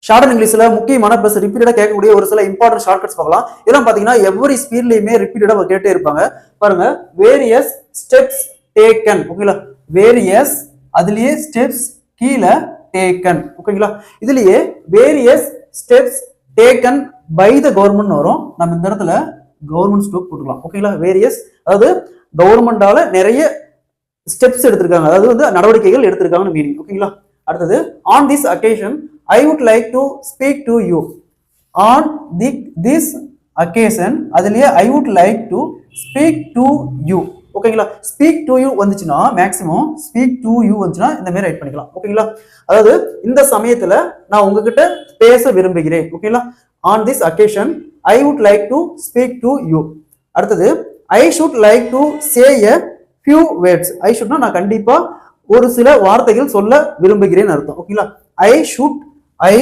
Short and இங்கிலீஷ்ல முக்கியமான plus ரிப்பீட்டடா கேட்கக்கூடிய ஒரு சில இம்பார்ட்டன்ட் ஷார்ட்கட்ஸ் பார்க்கலாம். இதெல்லாம் பாத்தீங்கன்னா எவ்வரி ஸ்பீட்லயுமே ரிப்பீட்டடா கேட்டே இருப்பாங்க. பாருங்க, வேரியஸ் ஸ்டெப்ஸ் டேக்கன். ஓகேங்களா, வேரியஸ் அதுலயே ஸ்டெப்ஸ் கீழே டேக்கன். ஓகேங்களா, இதுலயே various steps taken by the government வரும். நம்ம இந்த இடத்துல கவர்மெண்ட் ஸ்டோக் போட்டுக்கலாம். ஓகேங்களா, வேரியஸ் அதாவது கவர்மெண்டால நிறைய ஸ்டெப்ஸ் எடுத்திருக்காங்க, அதாவது வந்து நடவடிக்கைகள் எடுத்திருக்காங்கன்னு மீனிங். ஓகேங்களா, அடுத்தது on this occasion I would like to speak to you. On this occasion அதுலயே I would like to speak to you. ஓகேங்களா, ஸ்பீக் டு யூ வந்துச்சுன்னா மேக்ஸிமம் ஸ்பீக் டு யூ வந்துச்சுன்னா இந்த மாதிரி ரைட் பண்ணிக்கலாம். ஓகேங்களா, அதாவது இந்த சமயத்துல நான் உங்ககிட்ட பேச விரும்புகிறேன். ஓகேங்களா, on this occasion I would like to speak to you. அடுத்தது I should like to say a few words. I ஷுட்னா நான் கண்டிப்பா ஒரு சில வார்த்தைகள் சொல்ல விரும்புகிறேன் அர்த்தம். ஓகேங்களா, ஐ ஷுட்